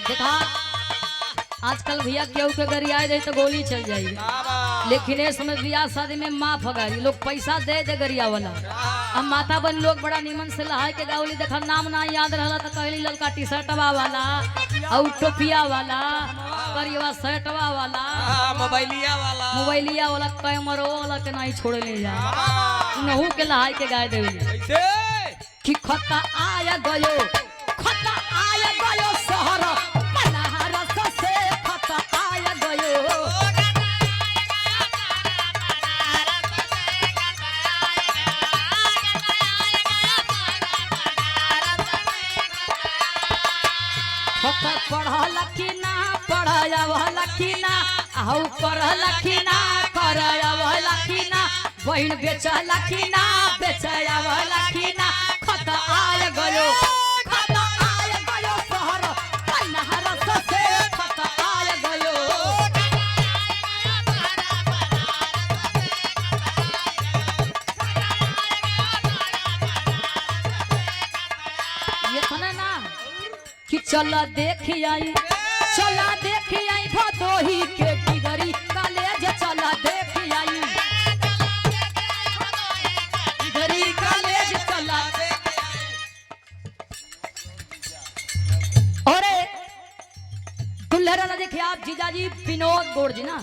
देखा आजकल भैया केहू के घर आए जाए तो गोली चल जाएगी, लेकिन ये समय बियाह शादी में माफ होगारी लोग पैसा दे दे गरिया वाला। अब माता बन लोग बड़ा निमन से लहाय के गावली देखा नाम ना याद रहला तो कहली ललका टी शर्टवा वाला और टोपिया वाला करिया शर्टवा वाला मोबाइलिया वाला कैमरो वाला के नहीं छोड़े ले जा नहू के लहाय के गाय देवली कि खता आया गयो शहर बनारस से खता आया गयो। पढ़ल कि ना पढ़ाया वाला कि ना आहू करल कि ना करया वाला कि ना बहन बेचल कि ना बेचया वाला कि ना खत आय गयो शहर बनारस से खत आय गयो। ये सुने ना कि चला देख आई भदोही के डिगरी कॉलेज चला देख आई डिगरी कॉलेज चला। और दुल्हरा देखिए आप जीजा जी विनोद गौड़ जी ना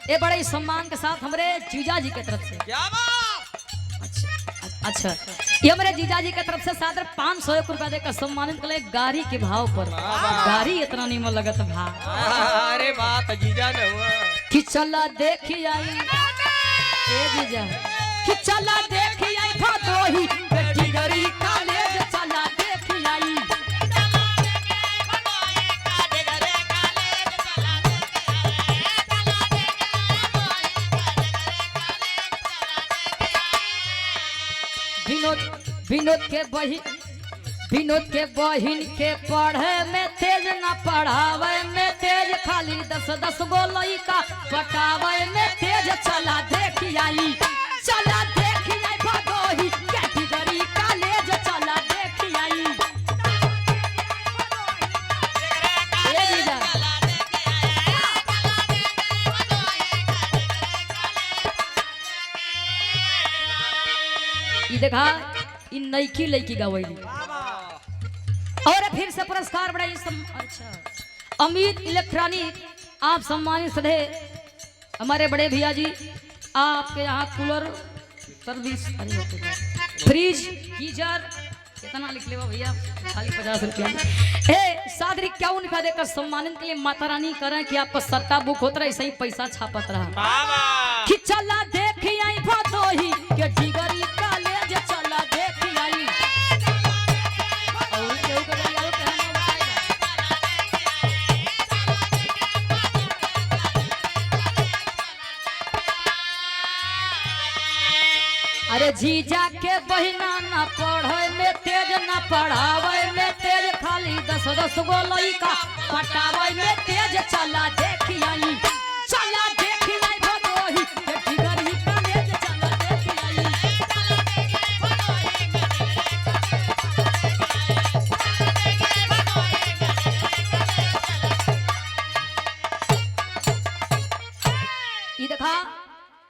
ये बड़े सम्मान के साथ हमारे जीजा जी की तरफ से क्या अच्छा ये हमारे जीजा जी की तरफ से सादर 501 रुपया देकर सम्मानित कर गाड़ी के भाव पर गाड़ी इतना नहीं लगत भाव। अरे बात जीजा ने हुआ कि चला देखी आई ए जीजा कि चला देखी आई भदोही बेटी गरी कॉलेज चला देखी आई। विनोद के बहिन के पढ़े में तेज न पढ़ावे में तेज खाली 10 गो लइका पटावे में तेज चला देखी आई भदोही कैटेगरी कॉलेज चला देखी आई। ये देखा इन नईकी लईकी गवैली और फिर से पुरस्कार बड़ा अच्छा अमित इलेक्ट्रॉनिक आप सम्मानित सदे हमारे बड़े भैया जी आपके यहाँ कूलर सर्विस फ्रिज गीजर कितना लिख ले भैया खाली 50 रुपया सादरी क्या उनका देकर सम्मानित के लिए माता रानी करें कि आपका सट्टा बुक होता रहा ऐसे ही पैसा छापत रहा कि चला देखी आई भदोही के डिगरी कॉलेज चला देखी आई। अरे जीजा के बहिना न पढ़े में तेज न पढ़ावे में तेज खाली 10 गो लइका पटावे में तेज चला देखी आई भदोही के डिगरी कॉलेज चला देखी आई। ये देखा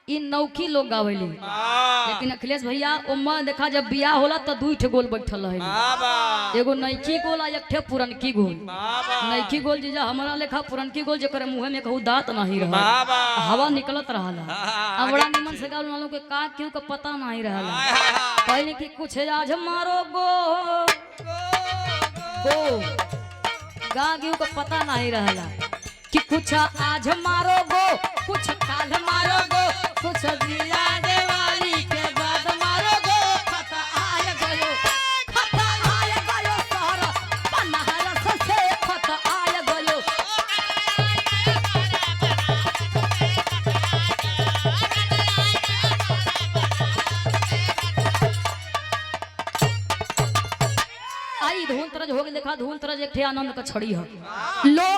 इन नौकी लोग गावेली लेकिन अखिलेश भैया उम्मा देखा जब बियाह होला तो 2 ठे गोल बैठल है एगो नईकी गोल आ एक ठे पुरनकी गोल। नईकी गोल जीजा हमारा लेखा पुरनकी गोल जेकर मुंह में कहू दांत नहीं रहा हवा निकलत रहला अब बड़ा निमन से गावल वालों के का क्यों का पता नहीं रहला कहले कि कुछ आज मारो गो गा क्यों का पता नहीं रहला कि कुछ आज मारो गो कुछ काल मारो गो कुछ दिया देवाली के बाद मारो गो खता आय गयो शहर बनारस से खता आय गयो। आई धून तरज हो गई देखा धून तरज एक ठे आनंद का छड़ी है लोग